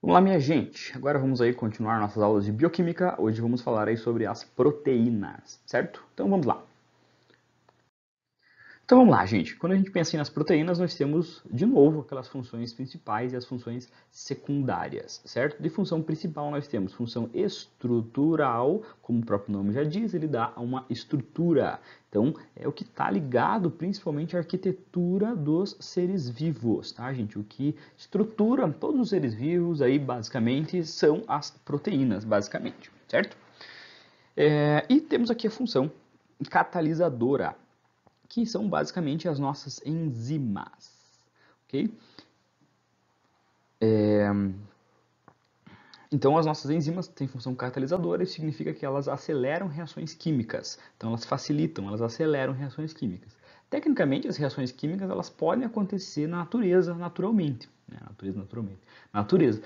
Vamos lá, minha gente. Agora vamos aí continuar nossas aulas de bioquímica. Hoje vamos falar aí sobre as proteínas, certo? Então vamos lá. Então vamos lá, gente. Quando a gente pensa nas proteínas, nós temos, de novo, aquelas funções principais e as funções secundárias, certo? De função principal nós temos função estrutural, como o próprio nome já diz, ele dá uma estrutura. Então, é o que está ligado principalmente à arquitetura dos seres vivos, tá, gente? O que estrutura todos os seres vivos aí, basicamente, são as proteínas, basicamente, certo? E temos aqui a função catalisadora, que são basicamente as nossas enzimas, ok? Então, as nossas enzimas têm função catalisadora, isso significa que elas aceleram reações químicas. Então, elas facilitam, elas aceleram reações químicas. Tecnicamente, as reações químicas elas podem acontecer na natureza, naturalmente. Né? Natureza.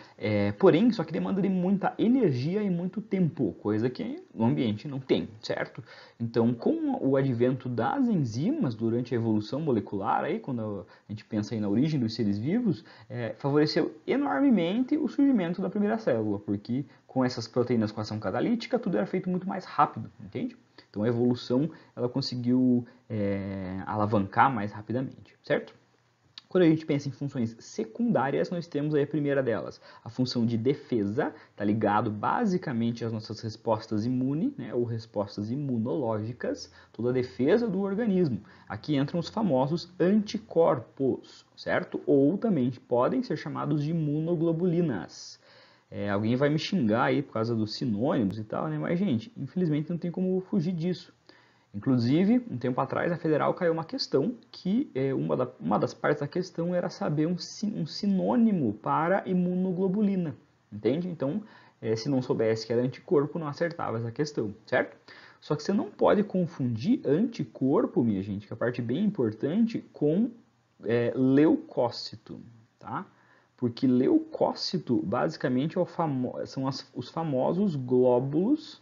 Porém, só que demanda de muita energia e muito tempo, coisa que no ambiente não tem, certo? Então, com o advento das enzimas durante a evolução molecular, aí, quando a gente pensa aí na origem dos seres vivos, favoreceu enormemente o surgimento da primeira célula, porque com essas proteínas com ação catalítica, tudo era feito muito mais rápido, entende? Então a evolução ela conseguiu alavancar mais rapidamente, certo? Quando a gente pensa em funções secundárias, nós temos aí a primeira delas, a função de defesa, está ligado basicamente às nossas respostas imune, né, ou respostas imunológicas, toda a defesa do organismo. Aqui entram os famosos anticorpos, certo? Ou também podem ser chamados de imunoglobulinas. Alguém vai me xingar aí por causa dos sinônimos e tal, né? Mas, gente, infelizmente não tem como fugir disso. Inclusive, um tempo atrás, a Federal caiu uma questão que uma das partes da questão era saber um sinônimo para imunoglobulina, entende? Então, se não soubesse que era anticorpo, não acertava essa questão, certo? Só que você não pode confundir anticorpo, minha gente, que é a parte bem importante, com leucócito, tá? Porque leucócito, basicamente, são os famosos glóbulos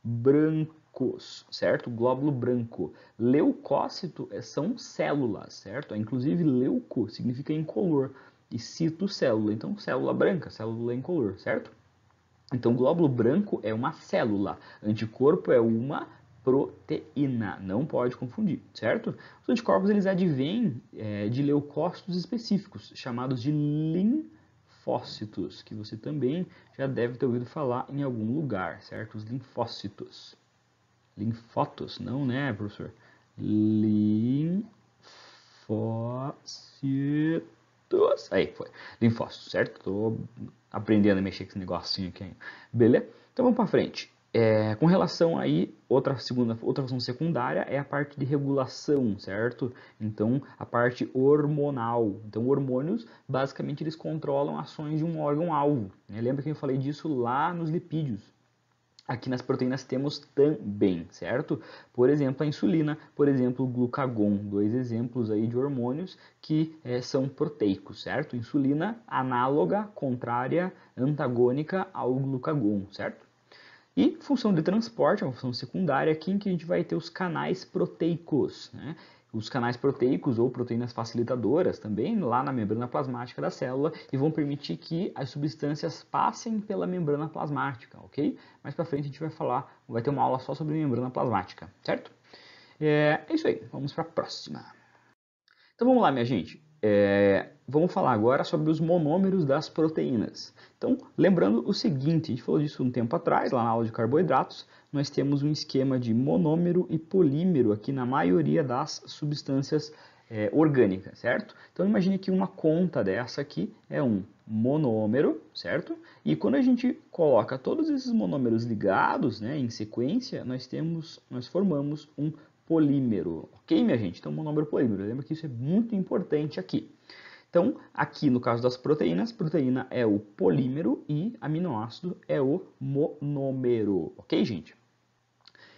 brancos, certo? Glóbulo branco. Leucócito são células, certo? Inclusive, leuco significa incolor e cito célula. Então, célula branca, célula incolor, certo? Então, glóbulo branco é uma célula, anticorpo é uma proteína, não pode confundir, certo? Os anticorpos eles advêm de leucócitos específicos, chamados de linfócitos, que você também já deve ter ouvido falar em algum lugar, certo? Os linfócitos. Linfócitos, não, né, professor? Linfócitos. Aí, foi. Linfócitos, certo? Tô aprendendo a mexer com esse negocinho aqui ainda. Beleza? Então vamos para frente. Com relação aí, outra função secundária é a parte de regulação, certo? Então, a parte hormonal. Então, hormônios, basicamente, eles controlam ações de um órgão-alvo. Né? Lembra que eu falei disso lá nos lipídios? Aqui nas proteínas temos também, certo? Por exemplo, a insulina, por exemplo, o glucagon, dois exemplos aí de hormônios que são proteicos, certo? Insulina análoga, contrária, antagônica ao glucagon, certo? E função de transporte, uma função secundária, aqui em que a gente vai ter os canais proteicos, né? Os canais proteicos ou proteínas facilitadoras também lá na membrana plasmática da célula e vão permitir que as substâncias passem pela membrana plasmática, ok? Mais para frente a gente vai ter uma aula só sobre membrana plasmática, certo? É isso aí, vamos para a próxima. Então vamos lá, minha gente. Vamos falar agora sobre os monômeros das proteínas. Então, lembrando o seguinte, a gente falou disso um tempo atrás, lá na aula de carboidratos, nós temos um esquema de monômero e polímero aqui na maioria das substâncias orgânicas, certo? Então, imagine que uma conta dessa aqui é um monômero, certo? E quando a gente coloca todos esses monômeros ligados, né, em sequência, nós formamos um polímero, ok, minha gente? Então, monômero polímero, lembra que isso é muito importante aqui. Então, aqui no caso das proteínas, proteína é o polímero e aminoácido é o monômero, ok, gente?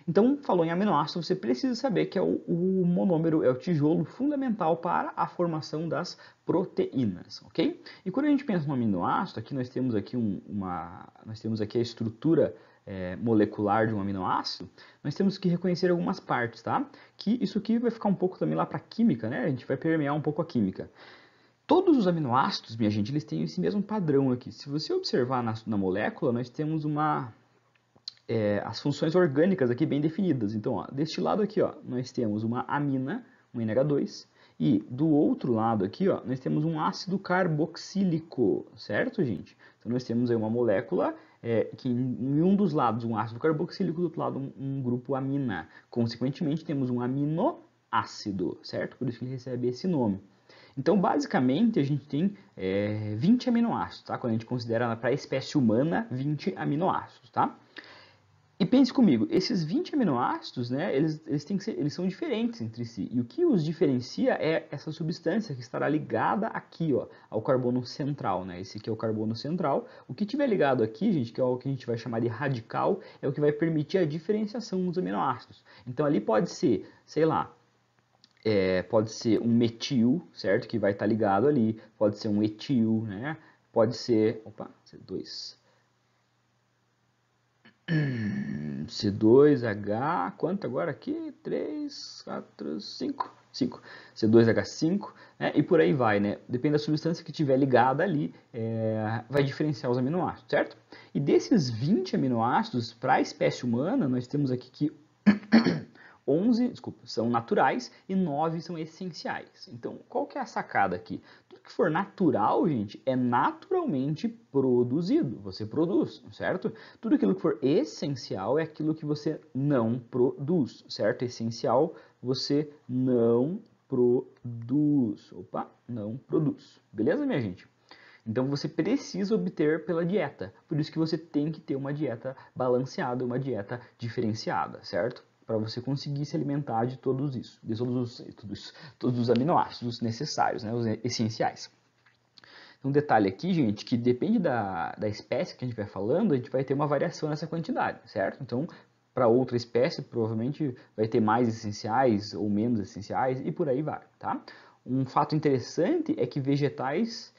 Então, falou em aminoácido, você precisa saber que o monômero é o tijolo fundamental para a formação das proteínas, ok? E quando a gente pensa no aminoácido, aqui nós temos aqui a estrutura molecular de um aminoácido, nós temos que reconhecer algumas partes, tá? Que isso aqui vai ficar um pouco também lá para a química, né? A gente vai permear um pouco a química. Todos os aminoácidos, minha gente, eles têm esse mesmo padrão aqui. Se você observar na molécula, nós temos as funções orgânicas aqui bem definidas. Então, ó, deste lado aqui, ó, nós temos uma amina, um NH2, e do outro lado aqui, ó, nós temos um ácido carboxílico, certo, gente? Então, nós temos aí uma molécula que em um dos lados um ácido carboxílico, do outro lado um grupo amina. Consequentemente, temos um aminoácido, certo? Por isso que ele recebe esse nome. Então, basicamente, a gente tem 20 aminoácidos, tá? Quando a gente considera para a espécie humana 20 aminoácidos, tá? E pense comigo, esses 20 aminoácidos, né, eles são diferentes entre si. E o que os diferencia é essa substância que estará ligada aqui, ó, ao carbono central, né? Esse aqui é o carbono central. O que tiver ligado aqui, gente, que é o que a gente vai chamar de radical, é o que vai permitir a diferenciação dos aminoácidos. Então, ali pode ser, sei lá, pode ser um metil, certo? Que vai estar ligado ali. Pode ser um etil, né? Pode ser... Opa, C2... C2H, quanto agora aqui? 3, 4, 5. C2H5, né? E por aí vai, né? Depende da substância que estiver ligada ali, vai diferenciar os aminoácidos, certo? E desses 20 aminoácidos, para a espécie humana, nós temos aqui que 11, são naturais e 9 são essenciais. Então, qual que é a sacada aqui? Tudo que for natural, gente, é naturalmente produzido. Você produz, certo? Tudo aquilo que for essencial é aquilo que você não produz, certo? Essencial, você não produz. Opa, não produz. Beleza, minha gente? Então você precisa obter pela dieta. Por isso que você tem que ter uma dieta balanceada, uma dieta diferenciada, certo? Para você conseguir se alimentar de todos isso, de todos os aminoácidos necessários, né, os essenciais. Então, um detalhe aqui, gente, que depende da espécie que a gente vai falando, a gente vai ter uma variação nessa quantidade, certo? Então, para outra espécie, provavelmente vai ter mais essenciais ou menos essenciais e por aí vai, tá? Um fato interessante é que vegetais,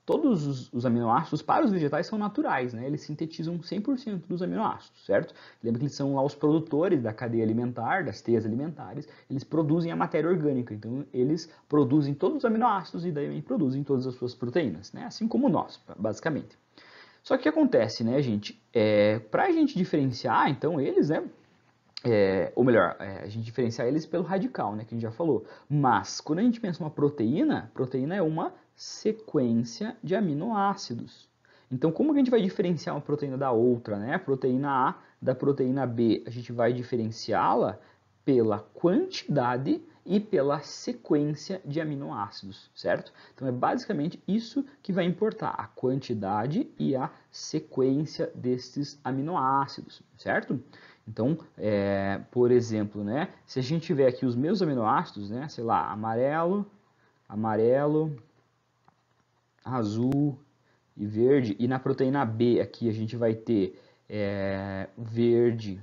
todos os aminoácidos para os vegetais são naturais, né? Eles sintetizam 100% dos aminoácidos, certo? Lembra que eles são lá os produtores da cadeia alimentar, das teias alimentares, eles produzem a matéria orgânica, então eles produzem todos os aminoácidos e daí produzem todas as suas proteínas, né? Assim como nós, basicamente. Só que o que acontece, né, gente? Para a gente diferenciar, então, eles, né? Ou melhor, a gente diferenciar eles pelo radical, né, que a gente já falou. Mas, quando a gente pensa uma proteína é uma sequência de aminoácidos. Então, como que a gente vai diferenciar uma proteína da outra, né? A proteína A da proteína B, a gente vai diferenciá-la pela quantidade e pela sequência de aminoácidos, certo? Então, é basicamente isso que vai importar, a quantidade e a sequência desses aminoácidos, certo? Então, por exemplo, né, se a gente tiver aqui os mesmos aminoácidos, né, sei lá, amarelo, azul e verde, e na proteína B aqui a gente vai ter verde,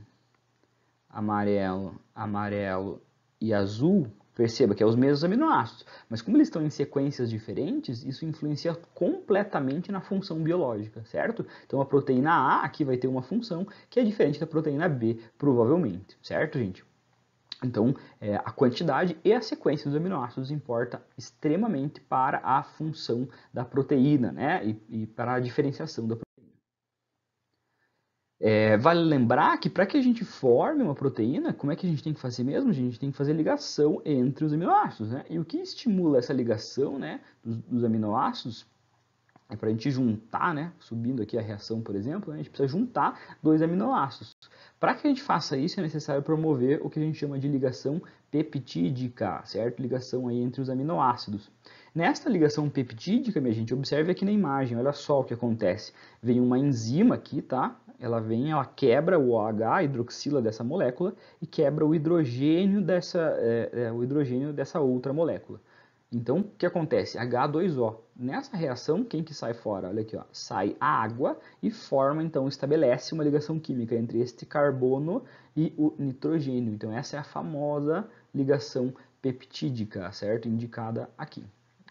amarelo e azul, perceba que é os mesmos aminoácidos, mas como eles estão em sequências diferentes, isso influencia completamente na função biológica, certo? Então a proteína A aqui vai ter uma função que é diferente da proteína B, provavelmente, certo, gente? Então, a quantidade e a sequência dos aminoácidos importa extremamente para a função da proteína, né? E para a diferenciação da proteína. Vale lembrar que para que a gente forme uma proteína, como é que a gente tem que fazer mesmo? A gente tem que fazer ligação entre os aminoácidos, né? E o que estimula essa ligação, né, dos aminoácidos é para a gente juntar, né, subindo aqui a reação, por exemplo, a gente precisa juntar dois aminoácidos. Para que a gente faça isso, é necessário promover o que a gente chama de ligação peptídica, certo? Ligação aí entre os aminoácidos. Nesta ligação peptídica, minha gente, observe aqui na imagem, olha só o que acontece. Vem uma enzima aqui, tá? Ela quebra o OH, a hidroxila dessa molécula, e quebra o hidrogênio dessa outra molécula. Então, o que acontece? H2O. Nessa reação, quem que sai fora? Olha aqui, ó, sai a água e então, estabelece uma ligação química entre este carbono e o nitrogênio. Então, essa é a famosa ligação peptídica, certo? Indicada aqui.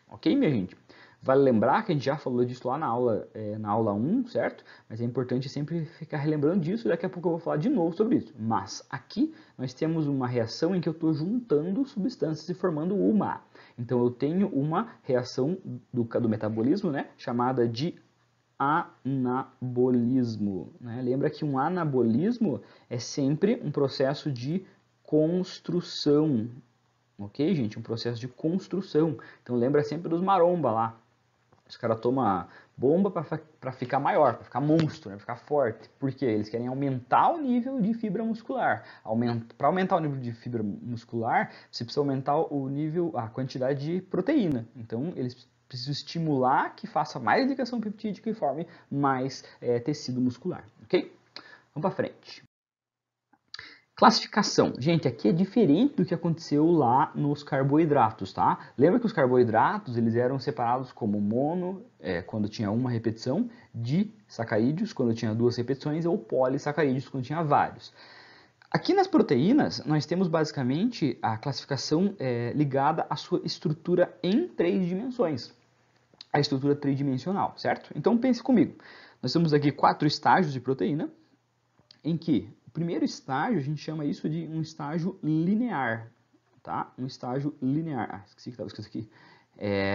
Ok, minha gente? Vale lembrar que a gente já falou disso lá na aula 1, certo? Mas é importante sempre ficar relembrando disso, daqui a pouco eu vou falar de novo sobre isso. Mas aqui nós temos uma reação em que eu estou juntando substâncias e formando uma. Então eu tenho uma reação do metabolismo, né, chamada de anabolismo, né? Lembra que um anabolismo é sempre um processo de construção, ok, gente? Um processo de construção. Então lembra sempre dos maromba lá. Os caras tomam bomba para ficar maior, para ficar monstro, né? Para ficar forte. Por quê? Eles querem aumentar o nível de fibra muscular. Para aumentar o nível de fibra muscular, você precisa aumentar o nível, a quantidade de proteína. Então eles precisam estimular que faça mais ligação peptídica e forme mais tecido muscular, ok? Vamos para frente. Classificação. Gente, aqui é diferente do que aconteceu lá nos carboidratos, tá? Lembra que os carboidratos, eles eram separados como mono, quando tinha uma repetição, disacarídeos, quando tinha duas repetições, ou polissacarídeos, quando tinha vários. Aqui nas proteínas, nós temos basicamente a classificação ligada à sua estrutura em 3 dimensões. A estrutura tridimensional, certo? Então pense comigo. Nós temos aqui 4 estágios de proteína, em que o primeiro estágio, a gente chama isso de um estágio linear, tá? Um estágio linear. Ah, esqueci que estava escrito aqui.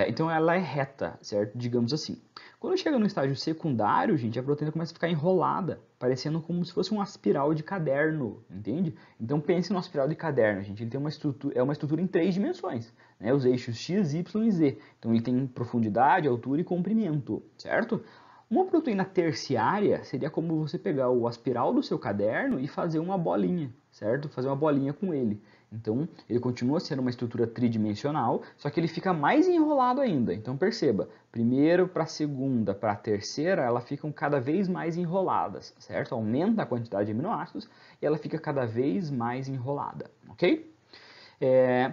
Então ela é reta, certo? Digamos assim. Quando chega no estágio secundário, gente, a proteína começa a ficar enrolada, parecendo como se fosse uma espiral de caderno, entende? Então pense numa espiral de caderno, gente. Ele tem uma estrutura em 3 dimensões, né? Os eixos x, y e z. Então ele tem profundidade, altura e comprimento, certo? Uma proteína terciária seria como você pegar o aspiral do seu caderno e fazer uma bolinha, certo? Fazer uma bolinha com ele. Então, ele continua sendo uma estrutura tridimensional, só que ele fica mais enrolado ainda. Então, perceba, primeiro para a segunda, para a terceira, elas ficam cada vez mais enroladas, certo? Aumenta a quantidade de aminoácidos e ela fica cada vez mais enrolada, ok?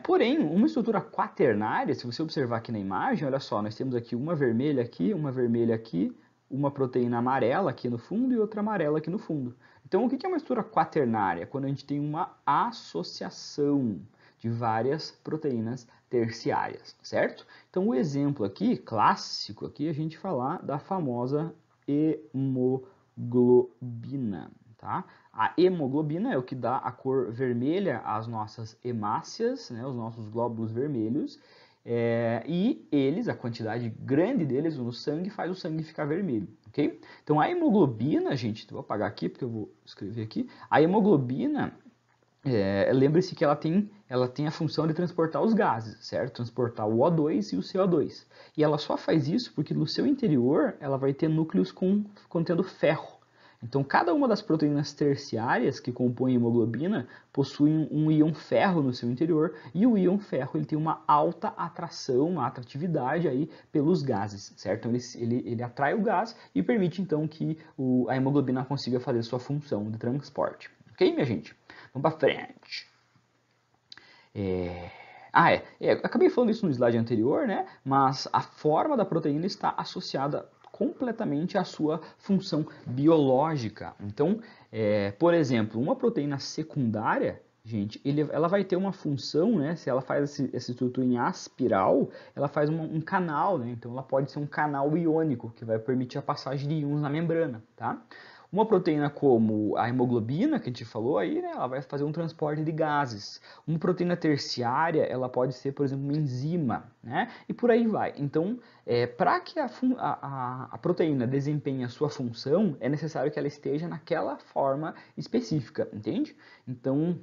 Porém, uma estrutura quaternária, se você observar aqui na imagem, olha só, nós temos aqui, uma vermelha aqui, uma proteína amarela aqui no fundo e outra amarela aqui no fundo. Então, o que é uma estrutura quaternária? Quando a gente tem uma associação de várias proteínas terciárias, certo? Então, o exemplo aqui, clássico, aqui a gente falar da famosa hemoglobina, tá? A hemoglobina é o que dá a cor vermelha às nossas hemácias, né, os nossos glóbulos vermelhos, e eles, a quantidade grande deles no sangue faz o sangue ficar vermelho, ok? Então a hemoglobina, gente, vou apagar aqui porque eu vou escrever aqui, a hemoglobina, lembre-se que ela tem a função de transportar os gases, certo? Transportar o O2 e o CO2. E ela só faz isso porque no seu interior ela vai ter núcleos contendo ferro. Então, cada uma das proteínas terciárias que compõem a hemoglobina possuem um íon ferro no seu interior, e o íon ferro ele tem uma alta atração, uma atratividade aí pelos gases, certo? Então, ele atrai o gás e permite, então, que a hemoglobina consiga fazer sua função de transporte. Ok, minha gente? Vamos para frente. Acabei falando isso no slide anterior, né? Mas a forma da proteína está associada completamente à sua função biológica. Então, por exemplo, uma proteína secundária, gente, ela vai ter uma função, né? Se ela faz essa estrutura em aspiral, ela faz um canal, né? Então, ela pode ser um canal iônico, que vai permitir a passagem de íons na membrana, tá? Uma proteína como a hemoglobina, que a gente falou aí, né, ela vai fazer um transporte de gases. Uma proteína terciária, ela pode ser, por exemplo, uma enzima, né? E por aí vai. Então, para que a proteína desempenhe a sua função, é necessário que ela esteja naquela forma específica, entende? Então,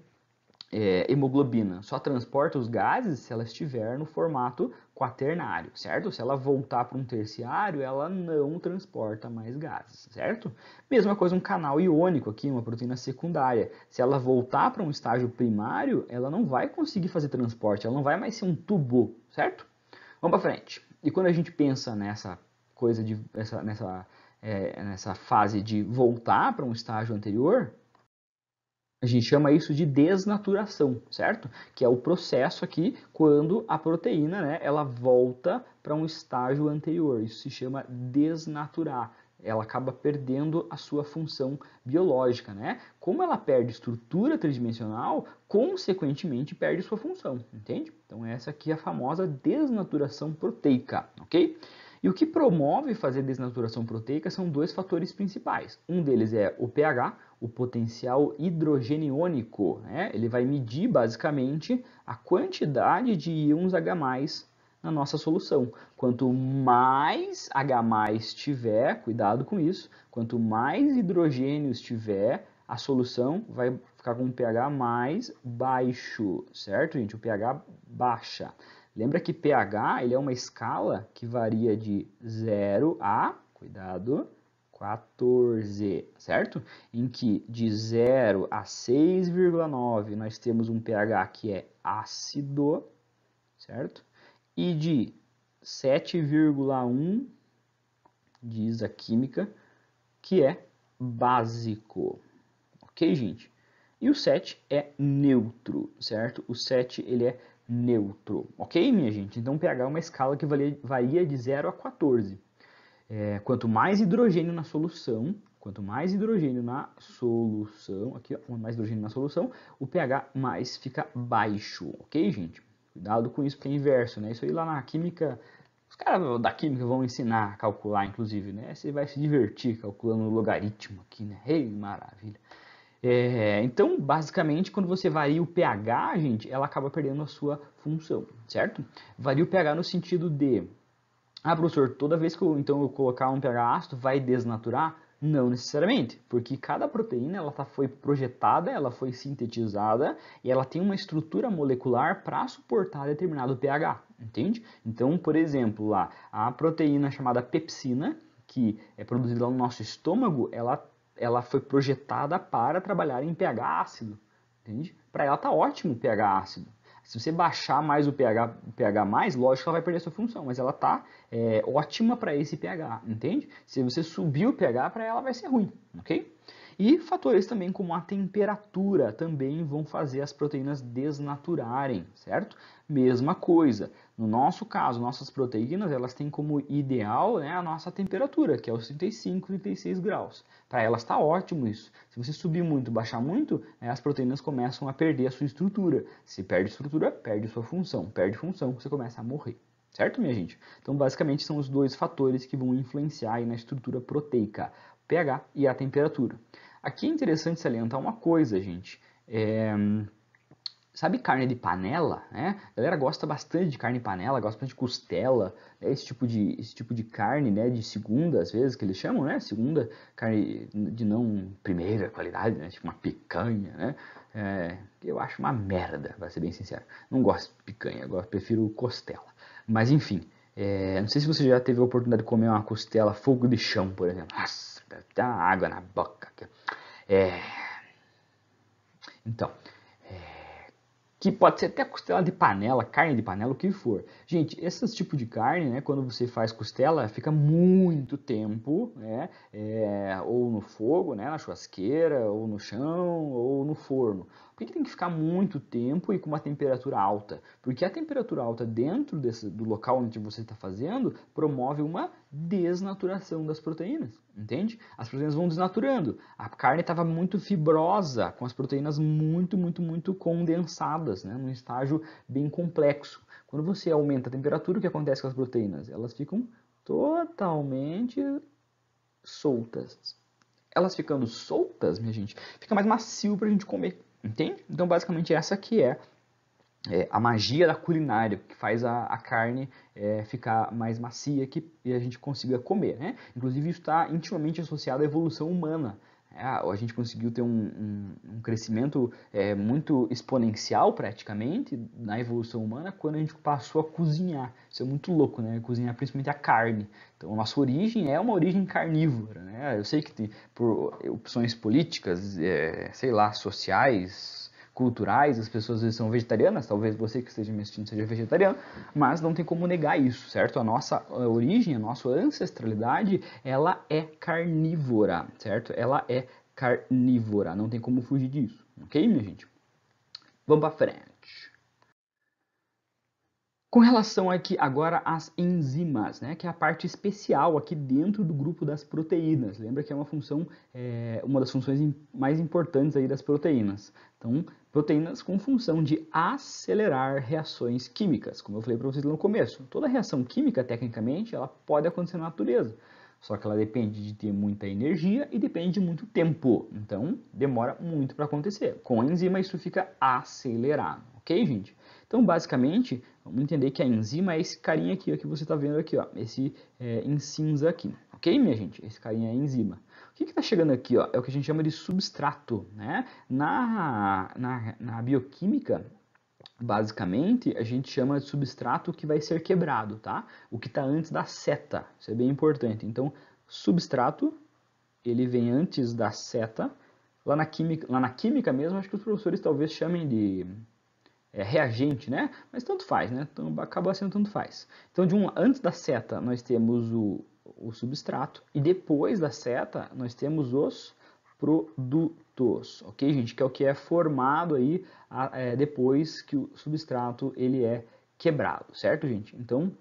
hemoglobina só transporta os gases se ela estiver no formato quaternário, certo? Se ela voltar para um terciário, ela não transporta mais gases, certo? Mesma coisa um canal iônico aqui, uma proteína secundária. Se ela voltar para um estágio primário, ela não vai conseguir fazer transporte, ela não vai mais ser um tubo, certo? Vamos para frente. E quando a gente pensa nessa coisa nessa fase de voltar para um estágio anterior, a gente chama isso de desnaturação, certo? Que é o processo aqui quando a proteína, né, ela volta para um estágio anterior. Isso se chama desnaturar. Ela acaba perdendo a sua função biológica, né? Como ela perde estrutura tridimensional, consequentemente perde sua função, entende? Então essa aqui é a famosa desnaturação proteica, ok? E o que promove fazer desnaturação proteica são 2 fatores principais. Um deles é o pH, o potencial hidrogeniônico, né? Ele vai medir basicamente a quantidade de íons H+, na nossa solução. Quanto mais H+ tiver, cuidado com isso, quanto mais hidrogênios tiver, a solução vai ficar com um pH mais baixo, certo, gente? O pH baixa. Lembra que pH ele é uma escala que varia de 0 a, cuidado, 14, certo? Em que de 0 a 6,9 nós temos um pH que é ácido, certo? E de 7,1, diz a química, que é básico. Ok, gente? E o 7 é neutro, certo? O 7 ele é neutro, ok, minha gente? Então, pH é uma escala que varia de 0 a 14. Quanto mais hidrogênio na solução, aqui, ó, quanto mais hidrogênio na solução, o pH mais fica baixo, ok, gente? Cuidado com isso, porque é inverso, né? Isso aí lá na química, os caras da química vão ensinar a calcular, inclusive, né? Você vai se divertir calculando o logaritmo aqui, né? Ei, maravilha! Então, basicamente, quando você varia o pH, gente, ela acaba perdendo a sua função, certo? Varia o pH no sentido de, professor, toda vez que eu colocar um pH ácido, vai desnaturar? Não necessariamente, porque cada proteína ela foi projetada, ela foi sintetizada e ela tem uma estrutura molecular para suportar determinado pH, entende? Então, por exemplo, lá, a proteína chamada pepsina, que é produzida no nosso estômago, ela foi projetada para trabalhar em pH ácido, entende? Para ela tá ótimo o pH ácido. Se você baixar mais o pH, lógico que ela vai perder a sua função, mas ela tá ótima para esse pH, entende? Se você subir o pH, para ela vai ser ruim, ok? E fatores também como a temperatura também vão fazer as proteínas desnaturarem, certo? Mesma coisa. No nosso caso, nossas proteínas, elas têm como ideal, né, a nossa temperatura, que é os 35, 36 graus. Para elas está ótimo isso. Se você subir muito, baixar muito, né, as proteínas começam a perder a sua estrutura. Se perde estrutura, perde sua função. Perde função, você começa a morrer. Certo, minha gente? Então, basicamente, são os dois fatores que vão influenciar aí na estrutura proteica, pH e a temperatura. Aqui é interessante salientar uma coisa, gente. Sabe carne de panela, né? A galera gosta bastante de carne de panela, gosta bastante de costela, né? Esse tipo de carne, né? De segunda, às vezes, que eles chamam, né? Segunda, carne de não primeira qualidade, né? Tipo uma picanha, né? Eu acho uma merda, pra ser bem sincero. Não gosto de picanha, prefiro costela. Mas, enfim, não sei se você já teve a oportunidade de comer uma costela fogo de chão, por exemplo. Nossa, dá água na boca. Então, que pode ser até costela de panela, carne de panela, o que for. Gente, esses tipos de carne, né, quando você faz costela, fica muito tempo, né, ou no fogo, né, na churrasqueira, ou no chão, ou no forno. Por que tem que ficar muito tempo e com uma temperatura alta? Porque a temperatura alta dentro do local onde você está fazendo promove uma desnaturação das proteínas, entende? As proteínas vão desnaturando. A carne estava muito fibrosa, com as proteínas muito, muito, muito condensadas, né, num estágio bem complexo. Quando você aumenta a temperatura, o que acontece com as proteínas? Elas ficam totalmente soltas. Elas ficando soltas, minha gente, fica mais macio para a gente comer, entende? Então, basicamente, essa que é a magia da culinária, que faz a carne ficar mais macia e a gente consiga comer, né? Inclusive, isso está intimamente associado à evolução humana. A gente conseguiu ter um crescimento muito exponencial, praticamente, na evolução humana, quando a gente passou a cozinhar. Isso é muito louco, né? Cozinhar principalmente a carne. Então, a nossa origem é uma origem carnívora, né? Eu sei que por opções políticas, sei lá, sociais, culturais, as pessoas às vezes são vegetarianas, talvez você que esteja me assistindo seja vegetariano, mas não tem como negar isso, certo? A nossa origem, a nossa ancestralidade, ela é carnívora, certo? Ela é carnívora, não tem como fugir disso, ok, minha gente? Vamos para frente. Com relação aqui agora às enzimas, né, que é a parte especial aqui dentro do grupo das proteínas. Lembra que é uma das funções mais importantes aí das proteínas. Então, proteínas com função de acelerar reações químicas, como eu falei para vocês no começo. Toda reação química, tecnicamente, ela pode acontecer na natureza. Só que ela depende de ter muita energia e depende de muito tempo. Então, demora muito para acontecer. Com a enzima, isso fica acelerado, ok, gente? Então, basicamente, Vamos entender que a enzima é esse carinha aqui, ó, que você está vendo aqui, ó, esse em cinza aqui, ok, minha gente? Esse carinha é a enzima. O que está chegando aqui, ó, é o que a gente chama de substrato, né? Na bioquímica, basicamente, a gente chama de substrato que vai ser quebrado, tá? O que está antes da seta, isso é bem importante. Então, substrato, ele vem antes da seta. Lá na química mesmo, acho que os professores talvez chamem de reagente, né? Mas tanto faz, né? Então, acaba sendo tanto faz. Então, antes da seta, nós temos o substrato, e depois da seta, nós temos os produtos, ok, gente? Que é o que é formado aí depois que o substrato ele é quebrado, certo, gente? Então,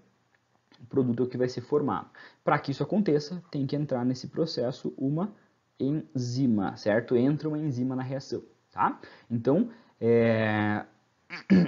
o produto é o que vai ser formado. Para que isso aconteça, tem que entrar nesse processo uma enzima, certo? Entra uma enzima na reação, tá? Então,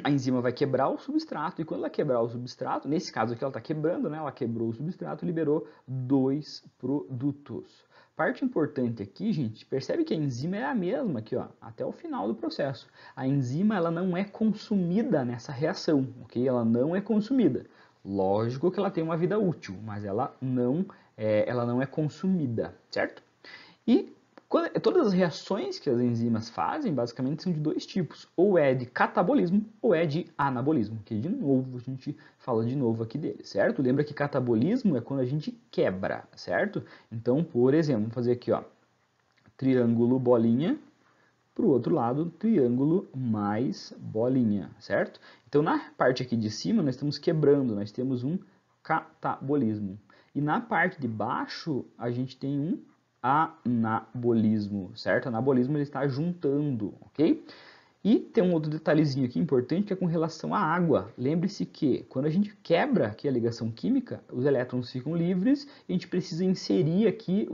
a enzima vai quebrar o substrato, e quando ela quebrar o substrato, nesse caso aqui ela está quebrando, né? Ela quebrou o substrato e liberou 2 produtos. Parte importante aqui, gente, percebe que a enzima é a mesma aqui, ó, até o final do processo. A enzima ela não é consumida nessa reação, ok? Ela não é consumida. Lógico que ela tem uma vida útil, mas ela não é consumida, certo? E todas as reações que as enzimas fazem, basicamente, são de dois tipos. Ou é de catabolismo, ou é de anabolismo. Que, de novo, a gente fala de novo aqui dele, certo? Lembra que catabolismo é quando a gente quebra, certo? Então, por exemplo, vamos fazer aqui, ó, triângulo, bolinha. Para o outro lado, triângulo mais bolinha, certo? Então, na parte aqui de cima, nós estamos quebrando, nós temos um catabolismo. E na parte de baixo, a gente tem um anabolismo, certo? Anabolismo ele está juntando, ok? E tem um outro detalhezinho aqui importante que é com relação à água. Lembre-se que quando a gente quebra aqui a ligação química, os elétrons ficam livres e a gente precisa inserir aqui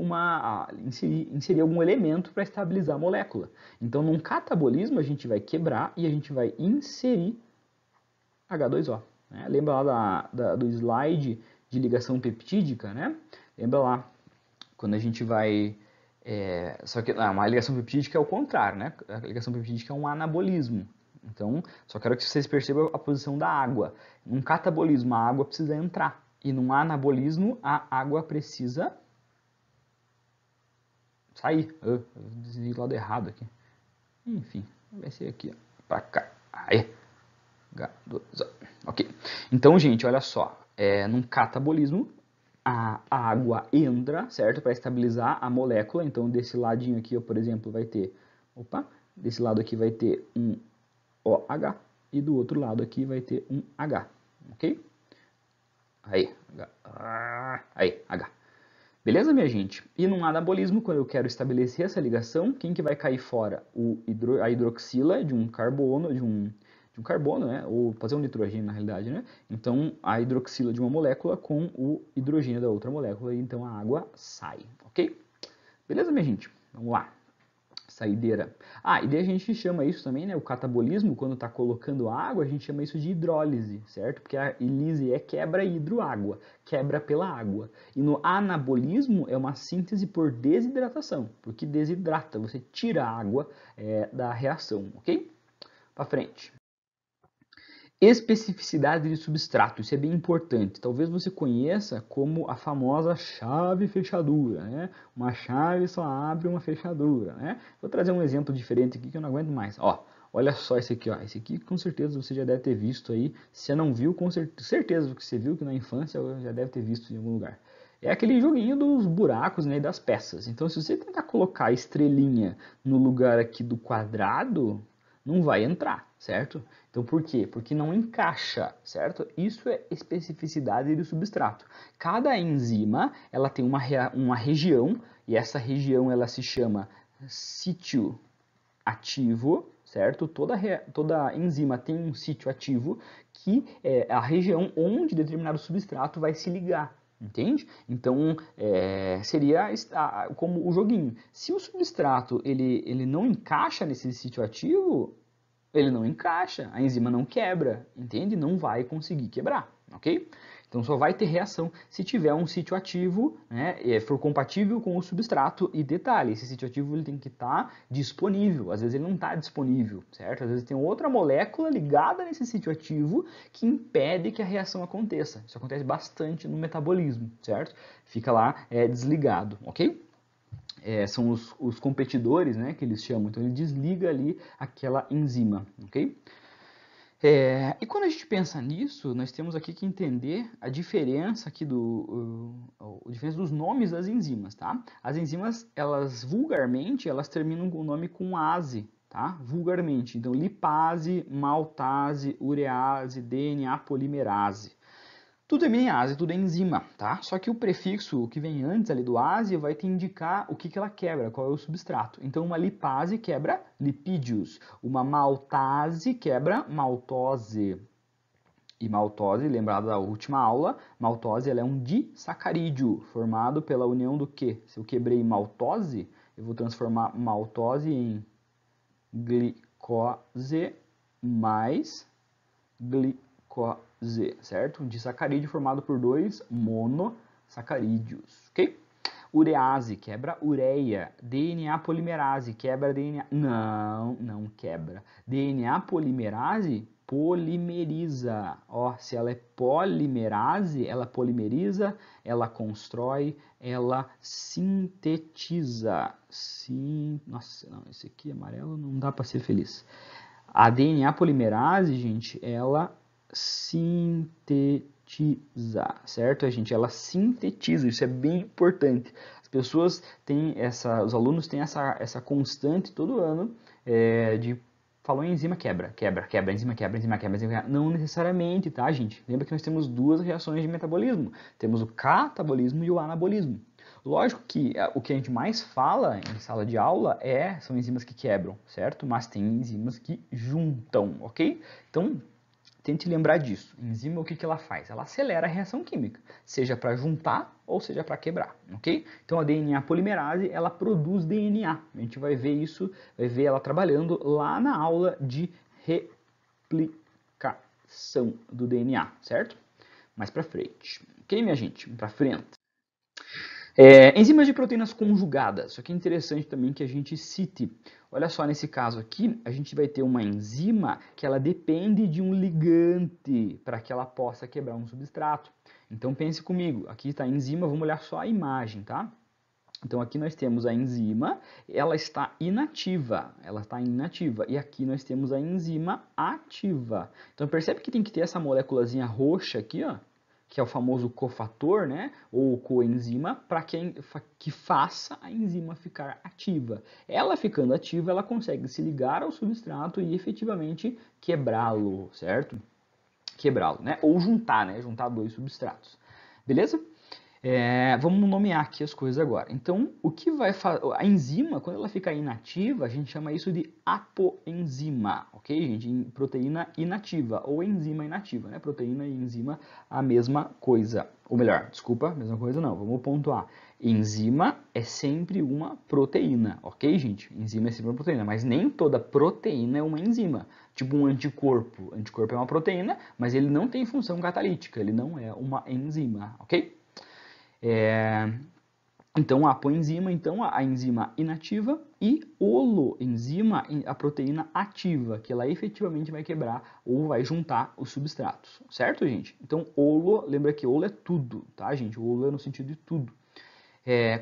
inserir algum elemento para estabilizar a molécula. Então, num catabolismo, a gente vai quebrar e a gente vai inserir H2O. Né? Lembra lá do slide de ligação peptídica, né? Lembra lá quando a gente vai... só que uma ligação peptídica é o contrário, né? A ligação peptídica é um anabolismo. Então, só quero que vocês percebam a posição da água. Num catabolismo, a água precisa entrar. E num anabolismo, a água precisa sair. Eu desviei do lado errado aqui. Enfim, vai ser aqui, ó, pra cá. Aí. H2O. Ok. Então, gente, olha só. Num catabolismo, a água entra, certo? Para estabilizar a molécula. Então, desse ladinho aqui, ó, por exemplo, vai ter... desse lado aqui vai ter um OH. E do outro lado aqui vai ter um H. Ok? Aí, H. Beleza, minha gente? E num anabolismo, quando eu quero estabelecer essa ligação, quem que vai cair fora? A hidroxila de um carbono, né? Ou fazer um nitrogênio na realidade, né? Então, a hidroxila de uma molécula com o hidrogênio da outra molécula, e então a água sai, ok? Beleza, minha gente? Vamos lá. Saideira. E daí a gente chama isso também, né? O catabolismo, quando está colocando água, a gente chama isso de hidrólise, certo? Porque a lise é quebra hidroágua, quebra pela água. E no anabolismo é uma síntese por desidratação, porque desidrata, você tira a água da reação, ok? Para frente. Especificidade de substrato, isso é bem importante. Talvez você conheça como a famosa chave fechadura, né? Uma chave só abre uma fechadura, né? Vou trazer um exemplo diferente aqui que eu não aguento mais. Olha só esse aqui, ó. Esse aqui com certeza você já deve ter visto aí. Se você não viu, com certeza que você viu que na infância já deve ter visto em algum lugar. É aquele joguinho dos buracos, né, das peças. Então, se você tentar colocar a estrelinha no lugar aqui do quadrado, não vai entrar, certo? Então, por quê? Porque não encaixa, certo? Isso é especificidade do substrato. Cada enzima, ela tem uma região, e essa região ela se chama sítio ativo, certo? Toda enzima tem um sítio ativo, que é a região onde determinado substrato vai se ligar. Entende? Então, seria como o joguinho. Se o substrato ele não encaixa nesse sítio ativo, ele não encaixa, a enzima não quebra, entende? Não vai conseguir quebrar, ok? Então só vai ter reação se tiver um sítio ativo, né, for compatível com o substrato. E detalhe, esse sítio ativo ele tem que estar disponível. Às vezes ele não está disponível, certo? Às vezes tem outra molécula ligada nesse sítio ativo que impede que a reação aconteça. Isso acontece bastante no metabolismo, certo? Fica lá desligado, ok? São os competidores, né, que eles chamam. Então ele desliga ali aquela enzima, ok? E quando a gente pensa nisso, nós temos aqui que entender a diferença aqui a diferença dos nomes das enzimas, tá? As enzimas, elas vulgarmente, elas terminam com o nome com ase, tá? Vulgarmente. Então, lipase, maltase, urease, DNA polimerase. Tudo é mease, tudo é enzima, tá? Só que o prefixo que vem antes ali do ase vai te indicar o que ela quebra, qual é o substrato. Então, uma lipase quebra lipídios, uma maltase quebra maltose. E maltose, lembrado da última aula, maltose ela é um disacarídeo, formado pela união do quê? Se eu quebrei maltose, eu vou transformar maltose em glicose mais glicose, certo? Um disacarídeo formado por dois monossacarídeos, ok? Urease quebra ureia, DNA polimerase quebra DNA, não quebra. DNA polimerase polimeriza. Ó, se ela é polimerase, ela polimeriza, ela constrói, ela sintetiza. Nossa, não, esse aqui amarelo não dá para ser feliz. A DNA polimerase, gente, ela sintetiza, certo, gente? Ela sintetiza, isso é bem importante. As pessoas têm os alunos têm essa constante todo ano de falou em enzima quebra, enzima quebra. Não necessariamente, tá, gente? Lembra que nós temos duas reações de metabolismo. Temos o catabolismo e o anabolismo. Lógico que o que a gente mais fala em sala de aula são enzimas que quebram, certo? Mas tem enzimas que juntam, ok? Então, tente lembrar disso. A enzima, o que ela faz? Ela acelera a reação química, seja para juntar ou seja para quebrar, ok? Então, a DNA polimerase, ela produz DNA. A gente vai ver isso, vai ver ela trabalhando lá na aula de replicação do DNA, certo? Mais para frente. Ok, minha gente? Para frente. Enzimas de proteínas conjugadas. Isso aqui é interessante também que a gente cite. Olha só, nesse caso aqui, a gente vai ter uma enzima que ela depende de um ligante para que ela possa quebrar um substrato. Então pense comigo, aqui está a enzima, vamos olhar só a imagem, tá? Então aqui nós temos a enzima, ela está inativa, e aqui nós temos a enzima ativa. Então percebe que tem que ter essa moléculazinha roxa aqui, ó, que é o famoso cofator, né, ou coenzima, para que faça a enzima ficar ativa. Ela ficando ativa, ela consegue se ligar ao substrato e efetivamente quebrá-lo, certo? Quebrá-lo, né? Ou juntar, né? Juntar dois substratos. Beleza? Vamos nomear aqui as coisas agora. Então, o que vai fazer? A enzima, quando ela fica inativa, a gente chama isso de apoenzima, ok, gente? Proteína inativa ou enzima inativa, né? Proteína e enzima a mesma coisa. Ou melhor, desculpa, mesma coisa não. Vamos pontuar. Enzima é sempre uma proteína, ok, gente? Enzima é sempre uma proteína, mas nem toda proteína é uma enzima. Tipo um anticorpo. O anticorpo é uma proteína, mas ele não tem função catalítica, ele não é uma enzima, ok? Então, a apoenzima, então, a enzima inativa, e holoenzima, a proteína ativa, que ela efetivamente vai quebrar ou vai juntar os substratos, certo, gente? Então, lembra que holo é tudo, tá, gente? O holo é no sentido de tudo.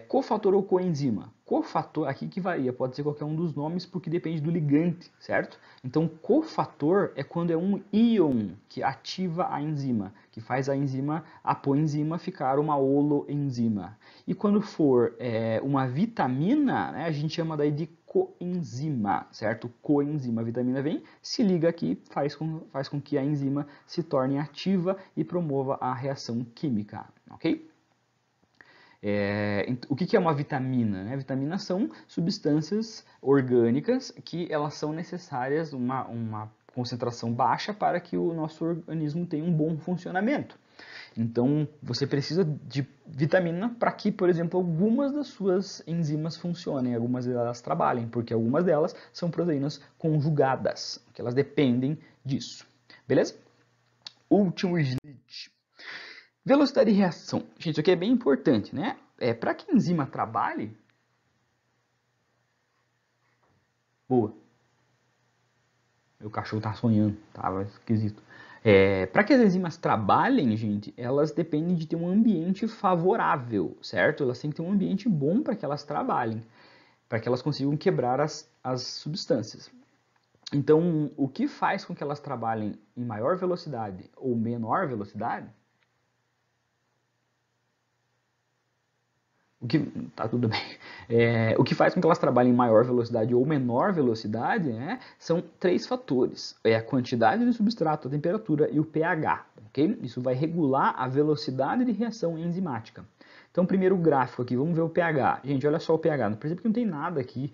Cofator ou coenzima? Cofator, aqui que varia, pode ser qualquer um dos nomes, porque depende do ligante, certo? Então, cofator é quando é um íon que ativa a enzima, que faz a enzima, a coenzima, ficar uma holoenzima. E quando for uma vitamina, né, a gente chama daí de coenzima, certo? Coenzima, a vitamina vem, se liga aqui, faz com que a enzima se torne ativa e promova a reação química, ok? O que é uma vitamina? Né? Vitaminas são substâncias orgânicas que elas são necessárias, uma concentração baixa para que o nosso organismo tenha um bom funcionamento. Então, você precisa de vitamina para que, por exemplo, algumas das suas enzimas funcionem, algumas delas trabalhem, porque algumas delas são proteínas conjugadas, que elas dependem disso. Beleza? Último slide. Velocidade de reação. Gente, isso aqui é bem importante, né? Para que a enzima trabalhe... Boa. Meu cachorro tá sonhando, tava esquisito. Para que as enzimas trabalhem, gente, elas dependem de ter um ambiente favorável, certo? Elas têm que ter um ambiente bom para que elas trabalhem, para que elas consigam quebrar as substâncias. Então, o que faz com que elas trabalhem em maior velocidade ou menor velocidade? Tá tudo bem. O que faz com que elas trabalhem em maior velocidade ou menor velocidade, né, são 3 fatores. É a quantidade de substrato, a temperatura e o pH. Okay? Isso vai regular a velocidade de reação enzimática. Então, primeiro o gráfico aqui, vamos ver o pH. Gente, olha só o pH. Percebe que não tem nada aqui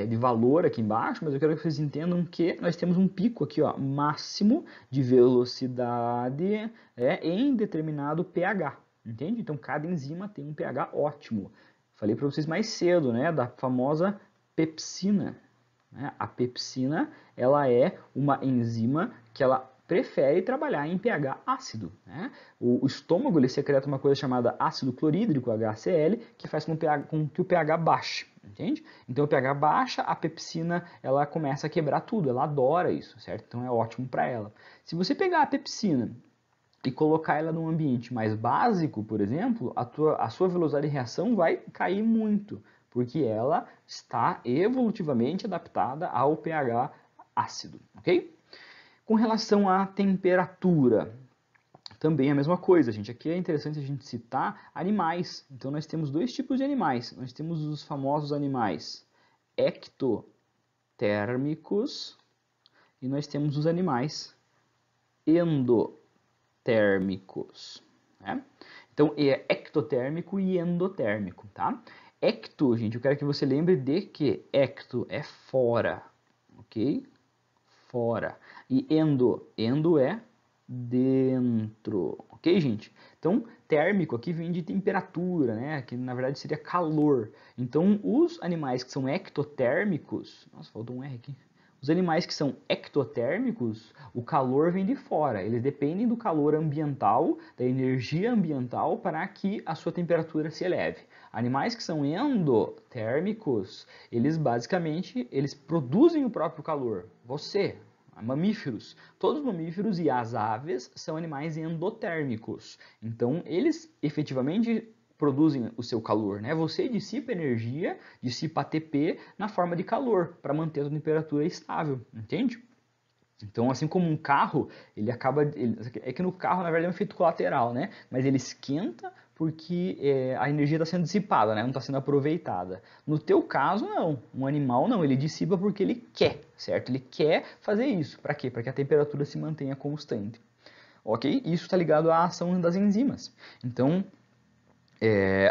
de valor aqui embaixo, mas eu quero que vocês entendam que nós temos um pico aqui, ó, máximo de velocidade em determinado pH. Entende? Então, cada enzima tem um pH ótimo. Falei para vocês mais cedo, né, da famosa pepsina. Né? A pepsina, ela é uma enzima que ela prefere trabalhar em pH ácido. Né? O estômago ele secreta uma coisa chamada ácido clorídrico, HCl, que faz com que o pH baixe. Entende? Então, o pH baixa, a pepsina ela começa a quebrar tudo. Ela adora isso, certo? Então, é ótimo para ela. Se você pegar a pepsina e colocar ela num ambiente mais básico, por exemplo, a sua velocidade de reação vai cair muito, porque ela está evolutivamente adaptada ao pH ácido, ok? Com relação à temperatura, também é a mesma coisa, gente. Aqui é interessante a gente citar animais. Então, nós temos 2 tipos de animais. Nós temos os famosos animais ectotérmicos e nós temos os animais endotérmicos. Né? Então, é ectotérmico e endotérmico, tá? Ecto, gente, eu quero que você lembre de que ecto é fora, ok? Fora. E endo é dentro, ok, gente? Então, térmico aqui vem de temperatura, né? Que na verdade seria calor. Então, os animais que são ectotérmicos... Nossa, faltou um R aqui. Os animais que são ectotérmicos, o calor vem de fora. Eles dependem do calor ambiental, da energia ambiental, para que a sua temperatura se eleve. Animais que são endotérmicos, eles basicamente produzem o próprio calor. Você, mamíferos, todos os mamíferos e as aves são animais endotérmicos. Então, eles efetivamente produzem o seu calor, né? Você dissipa energia, dissipa ATP na forma de calor para manter a temperatura estável, entende? Então, assim como um carro, é que no carro, na verdade, é um efeito colateral, né? Mas ele esquenta porque a energia está sendo dissipada, né? Não está sendo aproveitada. No teu caso, não. Um animal, não. Ele dissipa porque ele quer, certo? Ele quer fazer isso. Para quê? Para que a temperatura se mantenha constante. Ok? Isso está ligado à ação das enzimas. Então,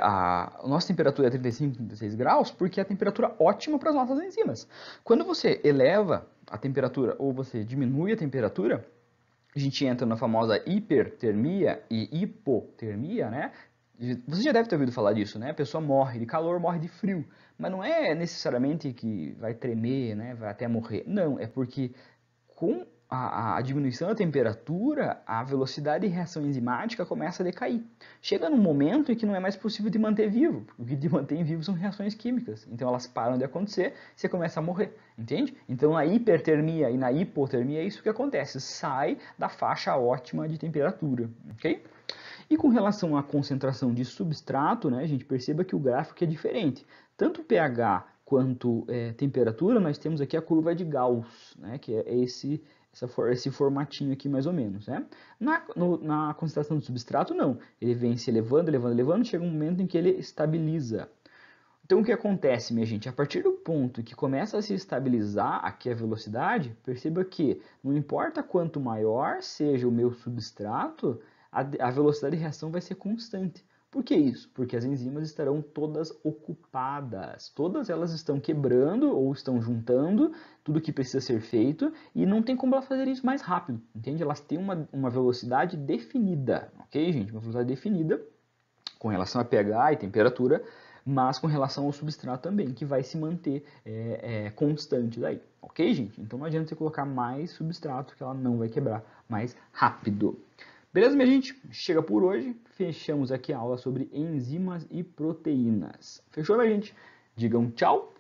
a nossa temperatura é 35, 36 graus porque é a temperatura ótima para as nossas enzimas. Quando você eleva a temperatura ou você diminui a temperatura, a gente entra na famosa hipertermia e hipotermia, né? Você já deve ter ouvido falar disso, né? A pessoa morre de calor, morre de frio. Mas não é necessariamente que vai tremer, né? Vai até morrer. Não, é porque com a diminuição da temperatura, a velocidade de reação enzimática começa a decair. Chega num momento em que não é mais possível de manter vivo. O que te mantém vivo são reações químicas. Então elas param de acontecer, você começa a morrer, entende? Então na hipertermia e na hipotermia é isso que acontece, sai da faixa ótima de temperatura, ok? E com relação à concentração de substrato, né, a gente perceba que o gráfico é diferente. Tanto pH quanto temperatura, nós temos aqui a curva de Gauss, né, que é esse formatinho aqui mais ou menos. Né? Na concentração do substrato, não. Ele vem se elevando, elevando, elevando, chega um momento em que ele estabiliza. Então, o que acontece, minha gente? A partir do ponto que começa a se estabilizar aqui a velocidade, perceba que não importa quanto maior seja o meu substrato, a velocidade de reação vai ser constante. Por que isso? Porque as enzimas estarão todas ocupadas. Todas elas estão quebrando ou estão juntando tudo que precisa ser feito e não tem como elas fazerem isso mais rápido, entende? Elas têm uma velocidade definida, ok, gente? Uma velocidade definida com relação a pH e temperatura, mas com relação ao substrato também, que vai se manter constante daí, ok, gente? Então não adianta você colocar mais substrato que ela não vai quebrar mais rápido. Beleza, minha gente? Chega por hoje. Fechamos aqui a aula sobre enzimas e proteínas. Fechou, minha gente? Digam tchau